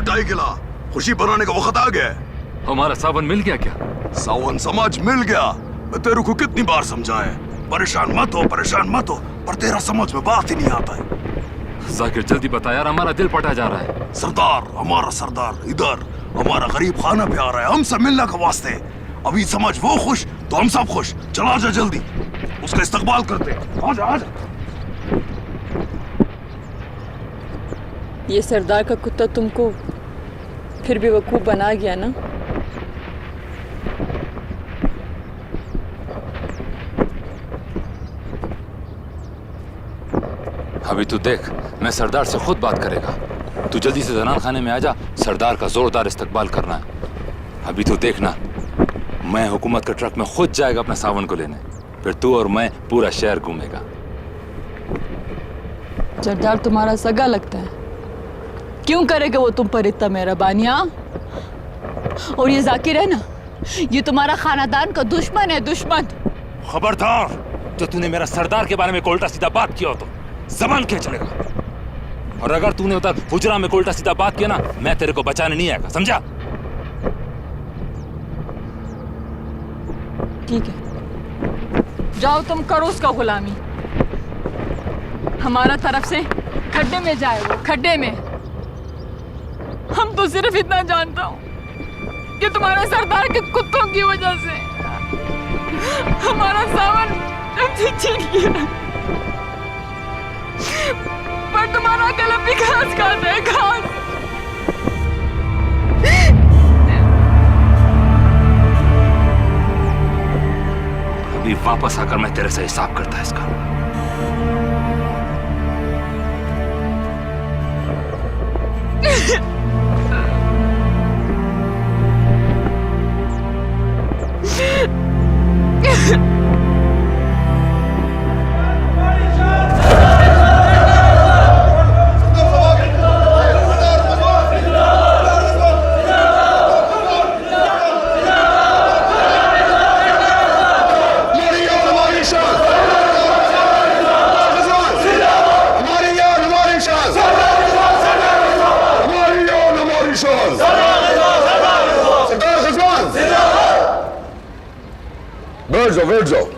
मिठाई खिला, खुशी बनाने का वक्त आ गया है। हमारा सावन मिल गया क्या? सावन समाज मिल गया। मैं तेरे को कितनी बार समझाया, परेशान मत हो, परेशान मत हो, पर तेरा समझ में बात ही नहीं आता है। जाकिर जल्दी बता यार, हमारा दिल पटा जा रहा है। सरदार, हमारा सरदार इधर हमारा गरीब खाना पे आ रहा है, हमसे मिलने के वास्ते। अभी समझ वो खुश तो हम सब खुश। चला जा जल्दी, उसका इस्तकबाल करते। आजा आजा। ये सरदार का कुत्ता तुमको फिर भी वकूफ बना गया ना? अभी तू देख, मैं सरदार से खुद बात करेगा। तू जल्दी से जनान खाने में आ जा, सरदार का जोरदार इस्तकबाल करना है। अभी तू देखना, मैं हुकूमत के ट्रक में खुद जाएगा अपने सावन को लेने, फिर तू और मैं पूरा शहर घूमेगा। सरदार तुम्हारा सगा लगता है, क्यों करेगा वो तुम पर इतना मेहरबानियां? और ये जाकिर है ना, ये तुम्हारा खानदान का दुश्मन है, दुश्मन। खबरदार, जो तूने मेरा सरदार के बारे में उल्टा सीधा बात किया हो तो जबान खींच लेगा। और अगर तूने उधर हुजरा में उल्टा सीधा बात किया ना, मैं तेरे को बचाने नहीं आएगा, समझा? ठीक है, जाओ तुम करो उसका गुलामी। हमारा तरफ से खड्डे में जाए वो, खड्डे में। हम तो सिर्फ इतना जानता हूँ कि तुम्हारे सरदार के कुत्तों की वजह से हमारा सावन छीन गया, पर तुम्हारा कलम भी घास खाता है, घास। अभी वापस आकर मैं तेरे से हिसाब करता है इसका।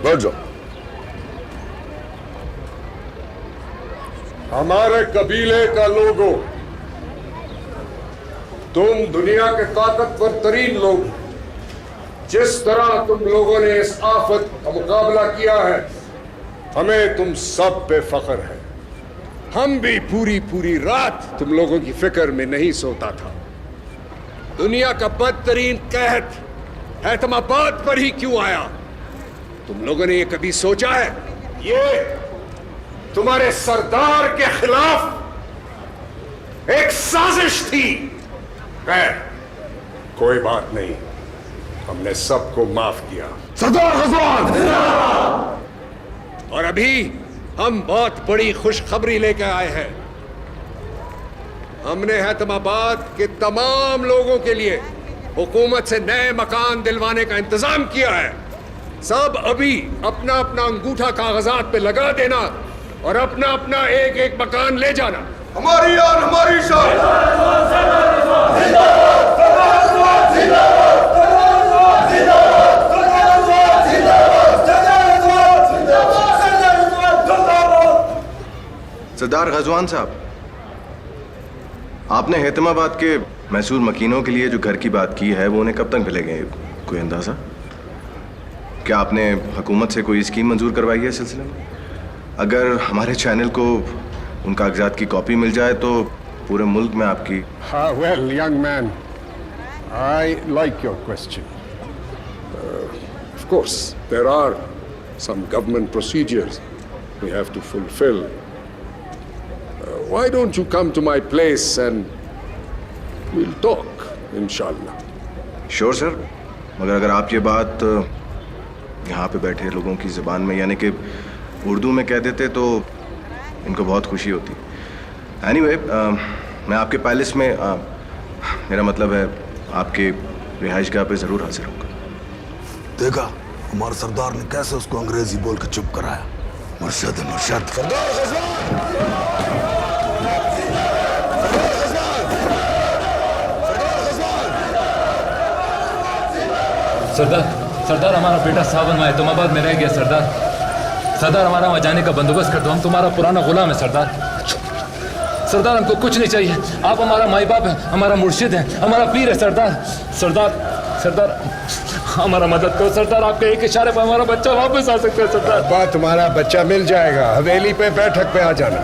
बैठ जाओ। हमारे कबीले का लोगो, तुम दुनिया के ताकतवर तरीन लोग, जिस तरह तुम लोगों ने इस आफत का मुकाबला किया है, हमें तुम सब पे फख्र है। हम भी पूरी पूरी रात तुम लोगों की फिक्र में नहीं सोता था। दुनिया का बदतरीन कहत हैतमाबाद पर ही क्यों आया? तुम लोगों ने ये कभी सोचा है? ये तुम्हारे सरदार के खिलाफ एक साजिश थी। खैर, कोई बात नहीं, हमने सबको माफ किया। सरदार गजवान! और अभी हम बहुत बड़ी खुशखबरी लेकर आए हैं। हमने हैतमाबाद के तमाम लोगों के लिए हुकूमत से नए मकान दिलवाने का इंतजाम किया है। सब अभी अपना अपना अंगूठा कागजात पे लगा देना और अपना अपना एक एक मकान ले जाना। हमारी यार, हमारी शान। सरदार गजवान साहब, आपने हैतमाबाद के मैसूर मकीनों के लिए जो घर की बात की है, वो उन्हें कब तक मिलेंगे? कोई अंदाजा? क्या आपने हुकूमत से कोई स्कीम मंजूर करवाई है इस सिलसिले में? अगर हमारे चैनल को उन कागजात की कॉपी मिल जाए तो पूरे मुल्क में आपकी। Well, young man, I like your question. Of course, there are some government procedures we have to fulfill. Why don't you come to my place and we'll talk, inshallah. Sure sir, मगर अगर आप ये बात यहाँ पे बैठे लोगों की ज़बान में यानी कि उर्दू में कह देते तो इनको बहुत खुशी होती। एनीवे, मैं आपके पैलेस में मेरा मतलब है आपके रिहाइशगाह पे ज़रूर हाजिर होगा। देखा हमारे सरदार ने कैसे उसको अंग्रेजी बोल के चुप कराया। मुर्शद मुर्शद। सरदार सरदार सरदार हमारा बेटा सावन में तुमाबाद में रह गया सरदार। सरदार हमारा वहाँ जाने का बंदोबस्त कर दो, हम तुम्हारा पुराना गुलाम है सरदार। सरदार हमको कुछ नहीं चाहिए, आप हमारा माई बाप है, हमारा मुर्शिद है, हमारा पीर है सरदार। सरदार सरदार हमारा मदद करो सरदार, आपके एक इशारे पर हमारा बच्चा वापस आ सकता है सरदार। तुम्हारा बच्चा मिल जाएगा, हवेली पे बैठक पे आ जाना।